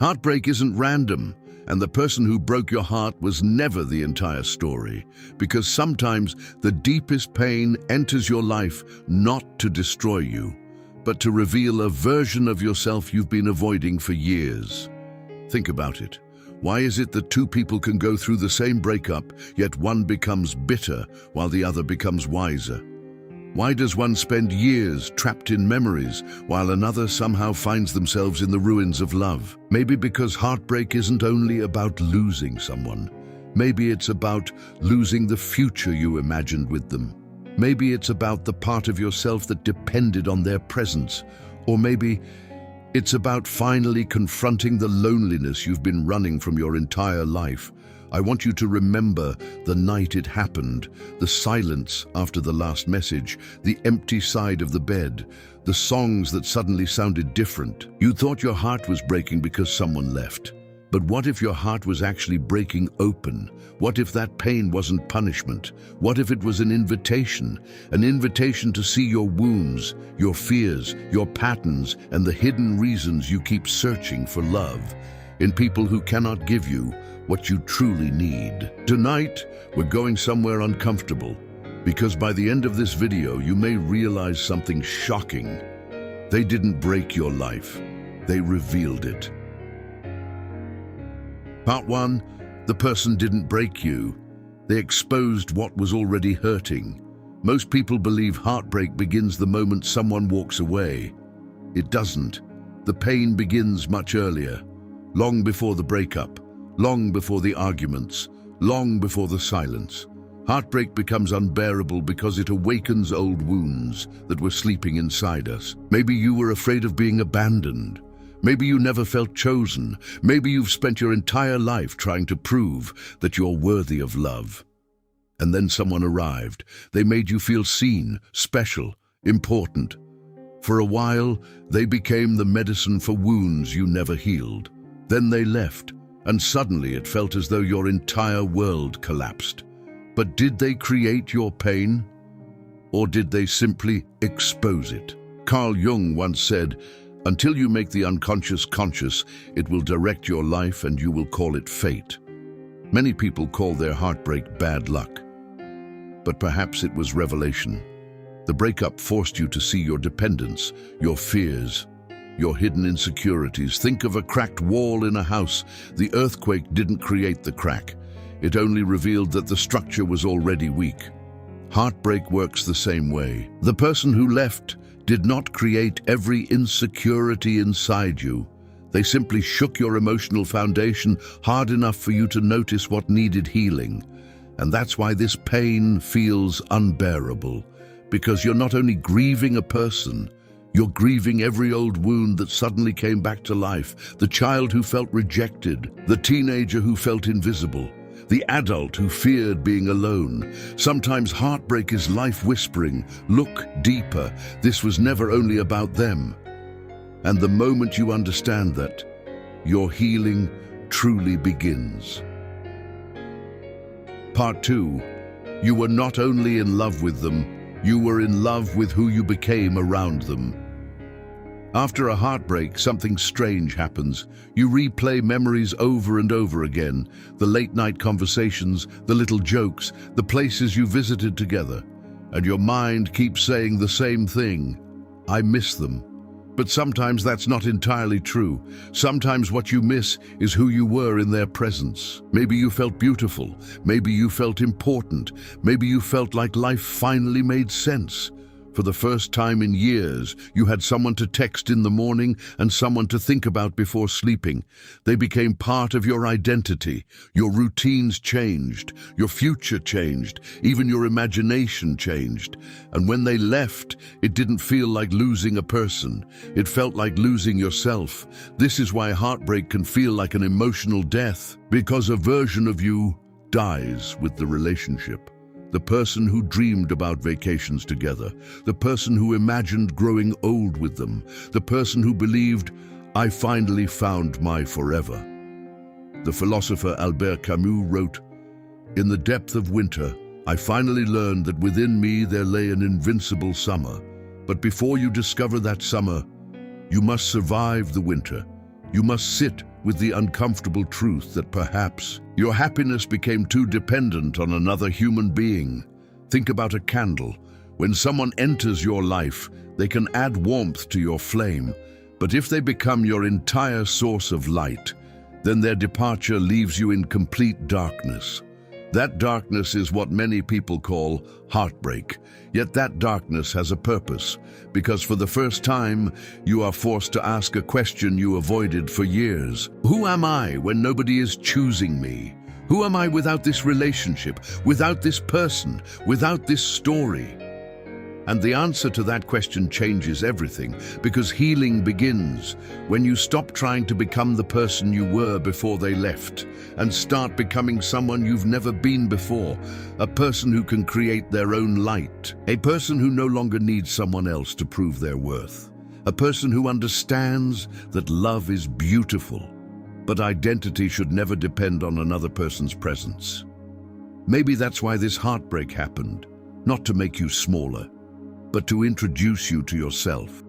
Heartbreak isn't random, and the person who broke your heart was never the entire story, because sometimes the deepest pain enters your life not to destroy you, but to reveal a version of yourself you've been avoiding for years. Think about it. Why is it that two people can go through the same breakup, yet one becomes bitter while the other becomes wiser? Why does one spend years trapped in memories while another somehow finds themselves in the ruins of love? Maybe because heartbreak isn't only about losing someone. Maybe it's about losing the future you imagined with them. Maybe it's about the part of yourself that depended on their presence. Or maybe it's about finally confronting the loneliness you've been running from your entire life. I want you to remember the night it happened, the silence after the last message, the empty side of the bed, the songs that suddenly sounded different. You thought your heart was breaking because someone left. But what if your heart was actually breaking open? What if that pain wasn't punishment? What if it was an invitation to see your wounds, your fears, your patterns, and the hidden reasons you keep searching for love in people who cannot give you what you truly need? Tonight, we're going somewhere uncomfortable, because by the end of this video, you may realize something shocking. They didn't break your life, they revealed it. Part 1, the person didn't break you. They exposed what was already hurting. Most people believe heartbreak begins the moment someone walks away. It doesn't. The pain begins much earlier, long before the breakup, long before the arguments, long before the silence. Heartbreak becomes unbearable because it awakens old wounds that were sleeping inside us. Maybe you were afraid of being abandoned. Maybe you never felt chosen. Maybe you've spent your entire life trying to prove that you're worthy of love. And then someone arrived. They made you feel seen, special, important. For a while, they became the medicine for wounds you never healed. Then they left, and suddenly it felt as though your entire world collapsed. But did they create your pain? Or did they simply expose it? Carl Jung once said, "Until you make the unconscious conscious, it will direct your life and you will call it fate." Many people call their heartbreak bad luck. But perhaps it was revelation. The breakup forced you to see your dependence, your fears, your hidden insecurities. Think of a cracked wall in a house. The earthquake didn't create the crack. It only revealed that the structure was already weak. Heartbreak works the same way. The person who left did not create every insecurity inside you. They simply shook your emotional foundation hard enough for you to notice what needed healing. And that's why this pain feels unbearable. Because you're not only grieving a person, you're grieving every old wound that suddenly came back to life. The child who felt rejected, the teenager who felt invisible, the adult who feared being alone. Sometimes heartbreak is life whispering, "Look deeper. This was never only about them." And the moment you understand that, your healing truly begins. Part 2. You were not only in love with them, you were in love with who you became around them. After a heartbreak, something strange happens. You replay memories over and over again. The late-night conversations, the little jokes, the places you visited together. And your mind keeps saying the same thing: "I miss them." But sometimes that's not entirely true. Sometimes what you miss is who you were in their presence. Maybe you felt beautiful. Maybe you felt important. Maybe you felt like life finally made sense. For the first time in years, you had someone to text in the morning and someone to think about before sleeping. They became part of your identity. Your routines changed. Your future changed. Even your imagination changed. And when they left, it didn't feel like losing a person. It felt like losing yourself. This is why heartbreak can feel like an emotional death, because a version of you dies with the relationship. The person who dreamed about vacations together, the person who imagined growing old with them, the person who believed, "I finally found my forever." The philosopher Albert Camus wrote, "In the depth of winter, I finally learned that within me there lay an invincible summer. But before you discover that summer, you must survive the winter. You must sit with the uncomfortable truth that perhaps your happiness became too dependent on another human being. Think about a candle. When someone enters your life, they can add warmth to your flame, but if they become your entire source of light, then their departure leaves you in complete darkness. That darkness is what many people call heartbreak. Yet that darkness has a purpose, because for the first time, you are forced to ask a question you avoided for years. Who am I when nobody is choosing me? Who am I without this relationship, without this person, without this story? And the answer to that question changes everything, because healing begins when you stop trying to become the person you were before they left and start becoming someone you've never been before, a person who can create their own light, a person who no longer needs someone else to prove their worth, a person who understands that love is beautiful, but identity should never depend on another person's presence. Maybe that's why this heartbreak happened, not to make you smaller, but to introduce you to yourself.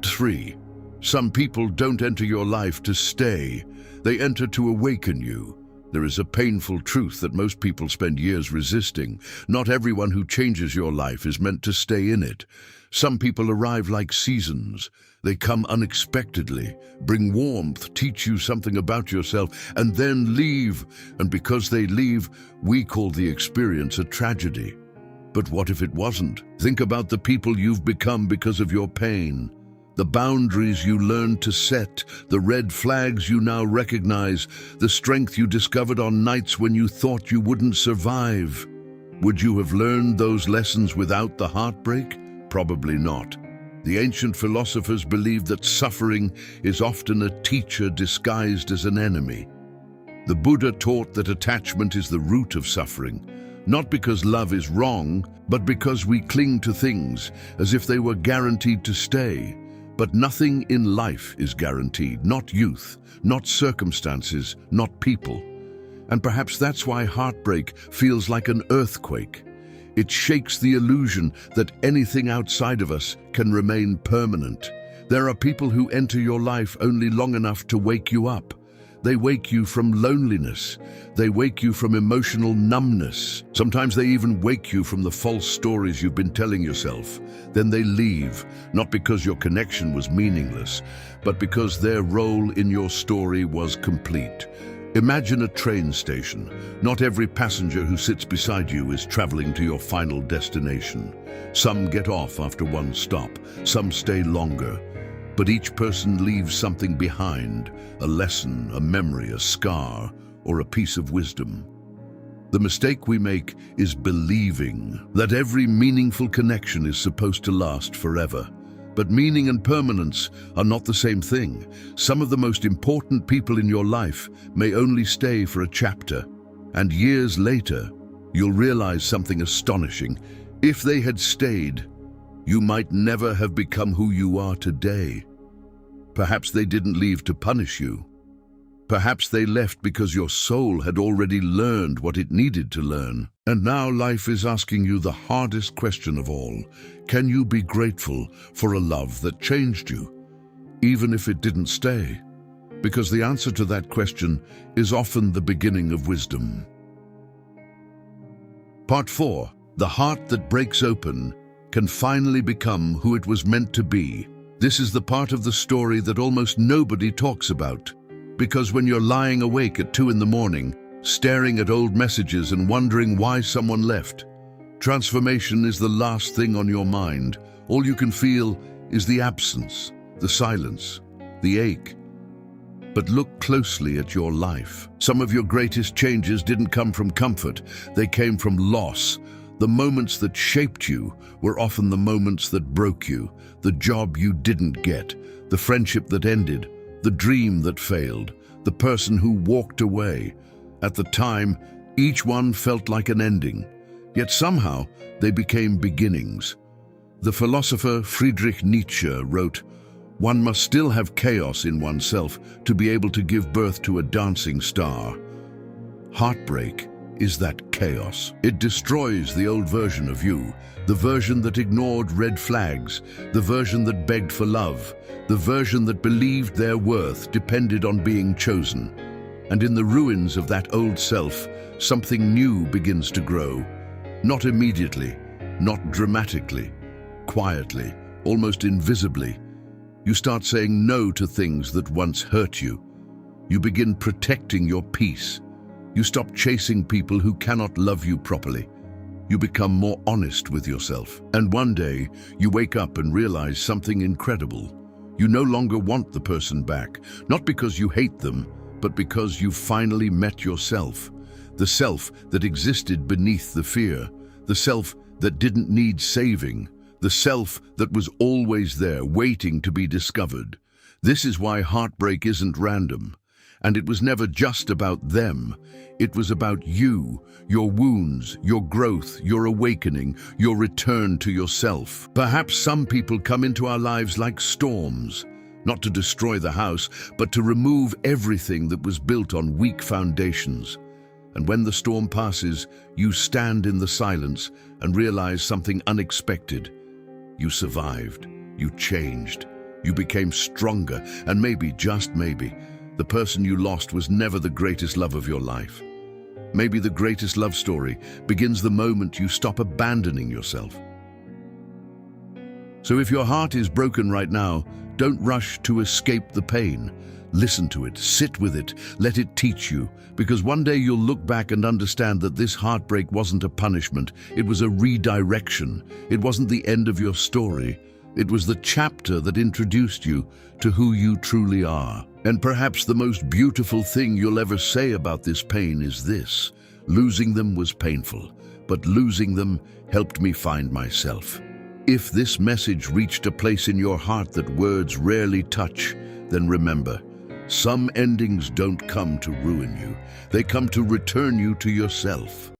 3. Some people don't enter your life to stay. They enter to awaken you. There is a painful truth that most people spend years resisting. Not everyone who changes your life is meant to stay in it. Some people arrive like seasons. They come unexpectedly, bring warmth, teach you something about yourself, and then leave. And because they leave, we call the experience a tragedy. But what if it wasn't? Think about the people you've become because of your pain, the boundaries you learned to set, the red flags you now recognize, the strength you discovered on nights when you thought you wouldn't survive. Would you have learned those lessons without the heartbreak? Probably not. The ancient philosophers believed that suffering is often a teacher disguised as an enemy. The Buddha taught that attachment is the root of suffering. Not because love is wrong, but because we cling to things as if they were guaranteed to stay. But nothing in life is guaranteed, not youth, not circumstances, not people. And perhaps that's why heartbreak feels like an earthquake. It shakes the illusion that anything outside of us can remain permanent. There are people who enter your life only long enough to wake you up. They wake you from loneliness. They wake you from emotional numbness. Sometimes they even wake you from the false stories you've been telling yourself. Then they leave, not because your connection was meaningless, but because their role in your story was complete. Imagine a train station. Not every passenger who sits beside you is traveling to your final destination. Some get off after one stop, some stay longer. But each person leaves something behind, a lesson, a memory, a scar, or a piece of wisdom. The mistake we make is believing that every meaningful connection is supposed to last forever. But meaning and permanence are not the same thing. Some of the most important people in your life may only stay for a chapter, and years later, you'll realize something astonishing. If they had stayed, you might never have become who you are today. Perhaps they didn't leave to punish you. Perhaps they left because your soul had already learned what it needed to learn. And now life is asking you the hardest question of all. Can you be grateful for a love that changed you, even if it didn't stay? Because the answer to that question is often the beginning of wisdom. Part 4. The heart that breaks open can finally become who it was meant to be. This is the part of the story that almost nobody talks about. Because when you're lying awake at 2 in the morning, staring at old messages and wondering why someone left, transformation is the last thing on your mind. All you can feel is the absence, the silence, the ache. But look closely at your life. Some of your greatest changes didn't come from comfort. They came from loss. The moments that shaped you were often the moments that broke you. The job you didn't get, the friendship that ended, the dream that failed, the person who walked away. At the time, each one felt like an ending, yet somehow they became beginnings. The philosopher Friedrich Nietzsche wrote, "One must still have chaos in oneself to be able to give birth to a dancing star." Heartbreak is that chaos. It destroys the old version of you, the version that ignored red flags, the version that begged for love, the version that believed their worth depended on being chosen. And in the ruins of that old self, something new begins to grow. Not immediately, not dramatically, quietly, almost invisibly. You start saying no to things that once hurt you. You begin protecting your peace. You stop chasing people who cannot love you properly. You become more honest with yourself. And one day, you wake up and realize something incredible. You no longer want the person back, not because you hate them, but because you finally met yourself. The self that existed beneath the fear. The self that didn't need saving. The self that was always there, waiting to be discovered. This is why heartbreak isn't random. And it was never just about them. It was about you, your wounds, your growth, your awakening, your return to yourself. Perhaps some people come into our lives like storms, not to destroy the house, but to remove everything that was built on weak foundations. And when the storm passes, you stand in the silence and realize something unexpected. You survived, you changed, you became stronger, and maybe, just maybe, the person you lost was never the greatest love of your life. Maybe the greatest love story begins the moment you stop abandoning yourself. So if your heart is broken right now, don't rush to escape the pain. Listen to it, sit with it, let it teach you, because one day you'll look back and understand that this heartbreak wasn't a punishment, it was a redirection. It wasn't the end of your story. It was the chapter that introduced you to who you truly are. And perhaps the most beautiful thing you'll ever say about this pain is this: losing them was painful, but losing them helped me find myself. If this message reached a place in your heart that words rarely touch, then remember, some endings don't come to ruin you. They come to return you to yourself.